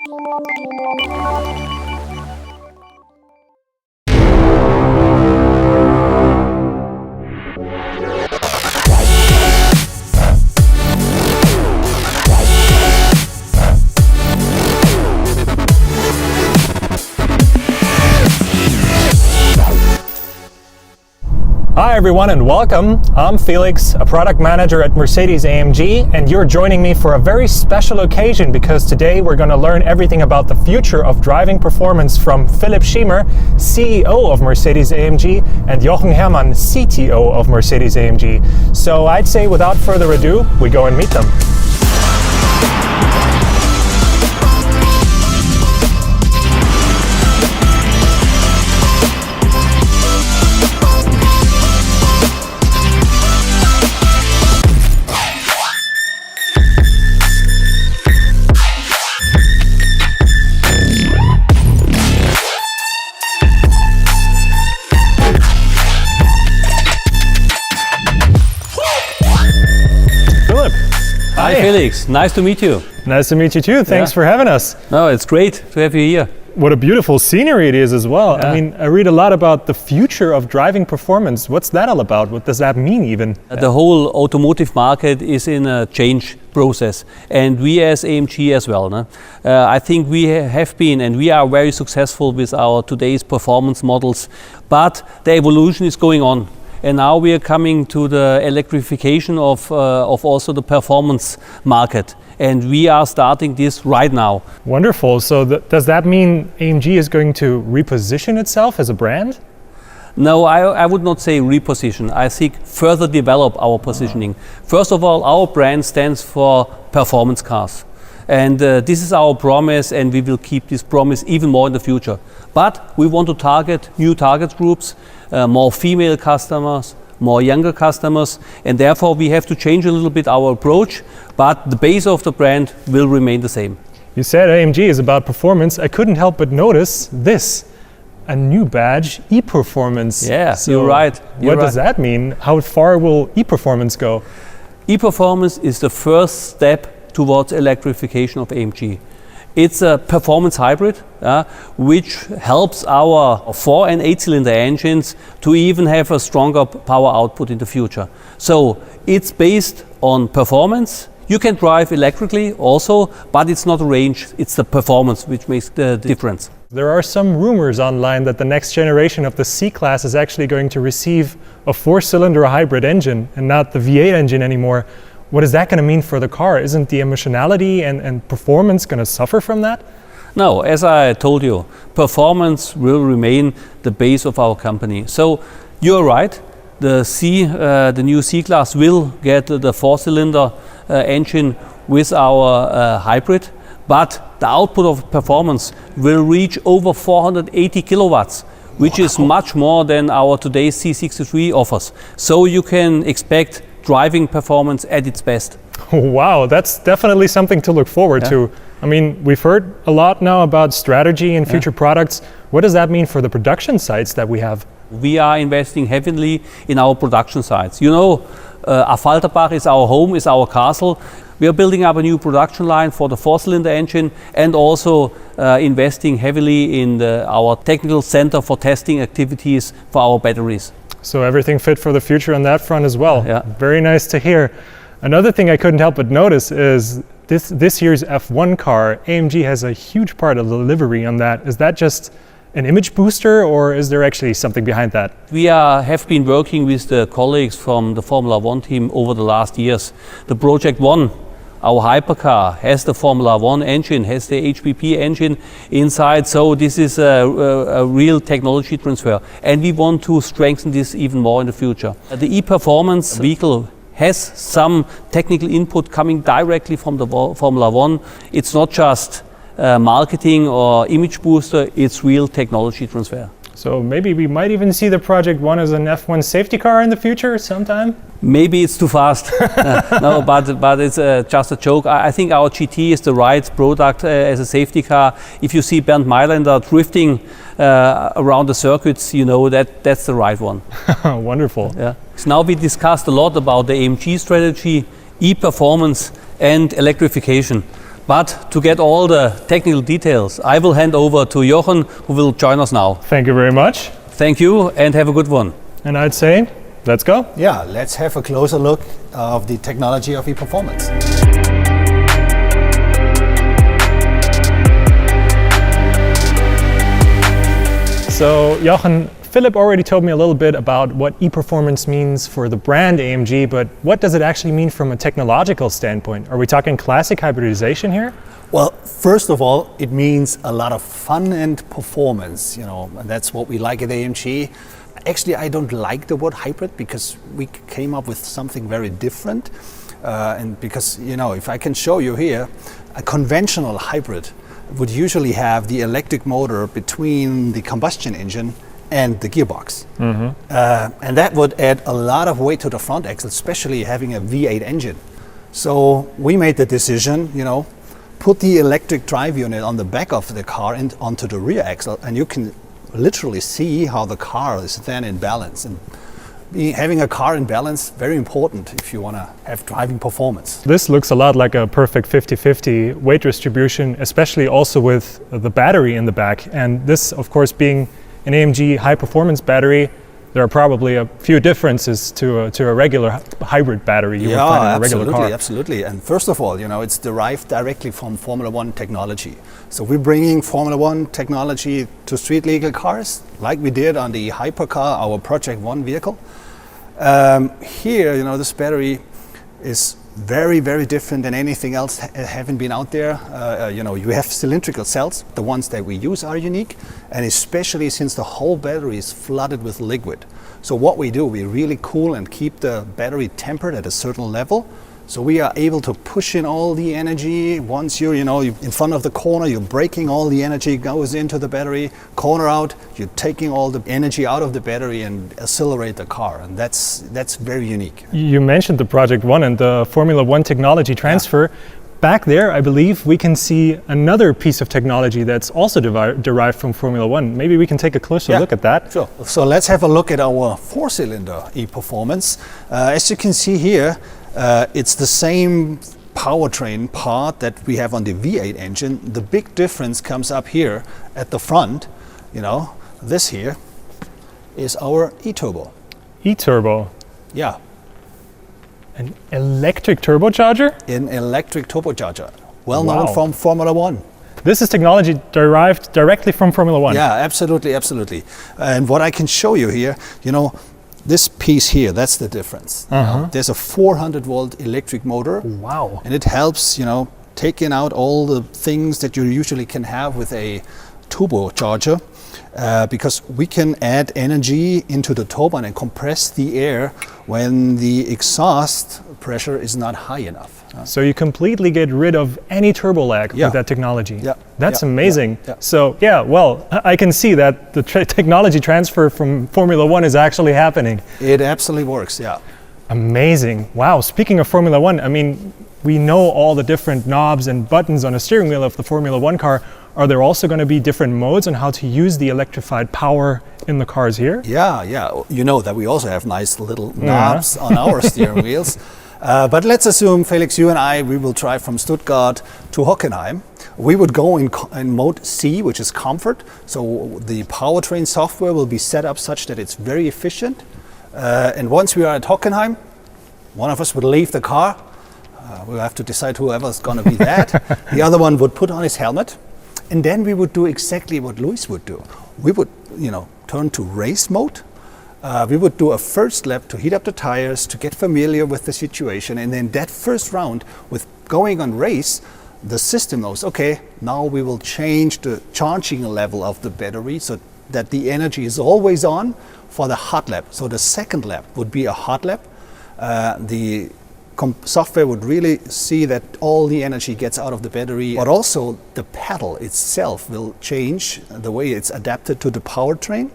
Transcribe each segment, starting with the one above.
Hi everyone and welcome. I'm Felix, a product manager at Mercedes-AMG, and you're joining me for a very special occasion because today we're going to learn everything about the future of driving performance from Philipp Schiemer, CEO of Mercedes-AMG, and Jochen Hermann, CTO of Mercedes-AMG. So I'd say without further ado, we go and meet them. Hi Felix, nice to meet you. Nice to meet you too. Thanks for having us. No, it's great to have you here. What a beautiful scenery it is as well. Yeah. I mean, I read a lot about the future of driving performance. What's that all about? What does that mean even? The whole automotive market is in a change process, and we as AMG as well. No? I think we have been and we are very successful with our today's performance models, but the evolution is going on. And now we are coming to the electrification of also the performance market. And we are starting this right now. Wonderful. So does that mean AMG is going to reposition itself as a brand? No, I would not say reposition. I think further develop our positioning. First of all, our brand stands for performance cars. And this is our promise, and we will keep this promise even more in the future. But we want to target new target groups, more female customers, more younger customers, and therefore we have to change a little bit our approach, but the base of the brand will remain the same. You said AMG is about performance. I couldn't help but notice this, a new badge, E Performance. Yeah, so you're right. What does that mean? How far will E Performance go? E Performance is the first step towards electrification of AMG. It's a performance hybrid, which helps our 4 and 8 cylinder engines to even have a stronger power output in the future. So it's based on performance. You can drive electrically also, but it's not a range, it's the performance which makes the difference. There are some rumors online that the next generation of the C-Class is actually going to receive a 4-cylinder hybrid engine and not the V8 engine anymore. What is that going to mean for the car? Isn't the emissionality and performance going to suffer from that? No, as I told you, performance will remain the base of our company. So you're right, the new C-Class will get the 4-cylinder engine with our hybrid, but the output of performance will reach over 480 kilowatts, which is much more than our today's C63 offers. So you can expect driving performance at its best. Wow, that's definitely something to look forward to. I mean, we've heard a lot now about strategy and future products. What does that mean for the production sites that we have? We are investing heavily in our production sites. You know, Affalterbach is our home, is our castle. We are building up a new production line for the 4-cylinder engine and also investing heavily in our technical center for testing activities for our batteries. So everything fit for the future on that front as well. Yeah. Very nice to hear. Another thing I couldn't help but notice is this year's F1 car, AMG has a huge part of the livery on that. Is that just an image booster or is there actually something behind that? We have been working with the colleagues from the Formula One team over the last years. The Project One, our hypercar, has the Formula One engine, has the HPP engine inside, so this is a real technology transfer, and we want to strengthen this even more in the future. The E Performance vehicle has some technical input coming directly from the Formula One. It's not just marketing or image booster, it's real technology transfer. So maybe we might even see the Project One as an F1 safety car in the future sometime? Maybe it's too fast. No, but it's just a joke. I think our GT is the right product as a safety car. If you see Bernd Mailänder drifting around the circuits, you know that's the right one. Wonderful. Yeah. So now we discussed a lot about the AMG strategy, E-Performance and electrification. But to get all the technical details, I will hand over to Jochen, who will join us now. Thank you very much. Thank you and have a good one. And I'd say, let's go. Yeah, let's have a closer look of the technology of E Performance. So, Jochen, Philipp already told me a little bit about what E-Performance means for the brand AMG, but what does it actually mean from a technological standpoint? Are we talking classic hybridization here? Well, first of all, it means a lot of fun and performance, and that's what we like at AMG. Actually, I don't like the word hybrid because we came up with something very different. And because, if I can show you here, a conventional hybrid would usually have the electric motor between the combustion engine and the gearbox. And that would add a lot of weight to the front axle, especially having a V8 engine. So we made the decision, put the electric drive unit on the back of the car and onto the rear axle, and you can literally see how the car is then in balance. And having a car in balance, very important if you want to have driving performance. This looks a lot like a perfect 50-50 weight distribution, especially also with the battery in the back. And this, of course, being an AMG high-performance battery, there are probably a few differences to a regular hybrid battery you would find in a regular car. Absolutely. And first of all, it's derived directly from Formula One technology. So we're bringing Formula One technology to street legal cars, like we did on the Hypercar, our Project One vehicle. Here, this battery is very, very different than anything else having been out there. You have cylindrical cells. The ones that we use are unique, and especially since the whole battery is flooded with liquid. So what we do, we really cool and keep the battery tempered at a certain level. So we are able to push in all the energy. Once you're in front of the corner, you're braking, all the energy goes into the battery. Corner out, you're taking all the energy out of the battery and accelerate the car. And that's very unique. You mentioned the Project One and the Formula One technology transfer. Yeah. Back there, I believe we can see another piece of technology that's also derived from Formula One. Maybe we can take a closer look at that. Sure. So let's have a look at our four-cylinder E-Performance. As you can see here, it's the same powertrain part that we have on the V8 engine. The big difference comes up here at the front. This here is our E-Turbo. E-Turbo? Yeah. An electric turbocharger? An electric turbocharger. Well known from Formula One. This is technology derived directly from Formula One. Yeah, absolutely, absolutely. And what I can show you here, this piece here, that's the difference. There's a 400-volt electric motor. Wow. And it helps, taking out all the things that you usually can have with a turbocharger, because we can add energy into the turbine and compress the air when the exhaust pressure is not high enough. So you completely get rid of any turbo lag with that technology. Yeah. That's amazing. Yeah. So I can see that the technology transfer from Formula One is actually happening. It absolutely works, yeah. Amazing. Wow, speaking of Formula One, we know all the different knobs and buttons on a steering wheel of the Formula One car. Are there also going to be different modes on how to use the electrified power in the cars here? Yeah. You know that we also have nice little knobs on our steering wheels. But let's assume, Felix, you and I, we will drive from Stuttgart to Hockenheim. We would go in mode C, which is comfort. So the powertrain software will be set up such that it's very efficient. And once we are at Hockenheim, one of us would leave the car. We'll have to decide whoever's going to be that. The other one would put on his helmet. And then we would do exactly what Luis would do. We would, turn to race mode. We would do a first lap to heat up the tires, to get familiar with the situation. And then that first round, with going on race, the system knows, okay, now we will change the charging level of the battery so that the energy is always on for the hot lap. So the second lap would be a hot lap. The software would really see that all the energy gets out of the battery, but also the pedal itself will change the way it's adapted to the powertrain.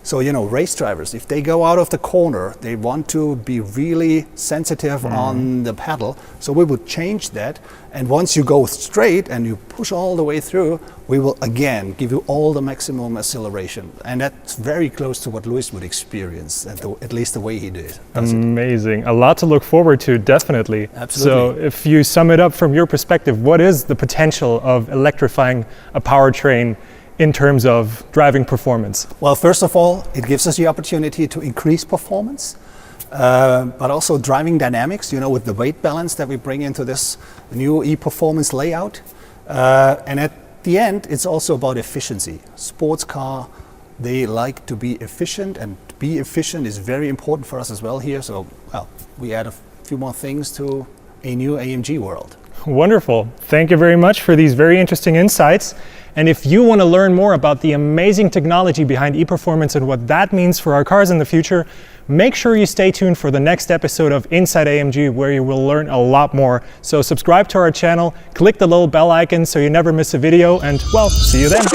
So, you know, race drivers, if they go out of the corner, they want to be really sensitive on the pedal. So we would change that. And once you go straight and you push all the way through, we will again give you all the maximum acceleration. And that's very close to what Lewis would experience, at least the way he does it. Amazing. A lot to look forward to, definitely. Absolutely. So if you sum it up from your perspective, what is the potential of electrifying a powertrain in terms of driving performance? Well, first of all, it gives us the opportunity to increase performance, but also driving dynamics, you know, with the weight balance that we bring into this new E Performance layout. And at the end, it's also about efficiency. Sports car, they like to be efficient, and to be efficient is very important for us as well here. So, well, we add a few more things to a new AMG world. Wonderful. Thank you very much for these very interesting insights. And if you want to learn more about the amazing technology behind E-Performance and what that means for our cars in the future, make sure you stay tuned for the next episode of Inside AMG, where you will learn a lot more. So subscribe to our channel, click the little bell icon so you never miss a video, and well, see you then.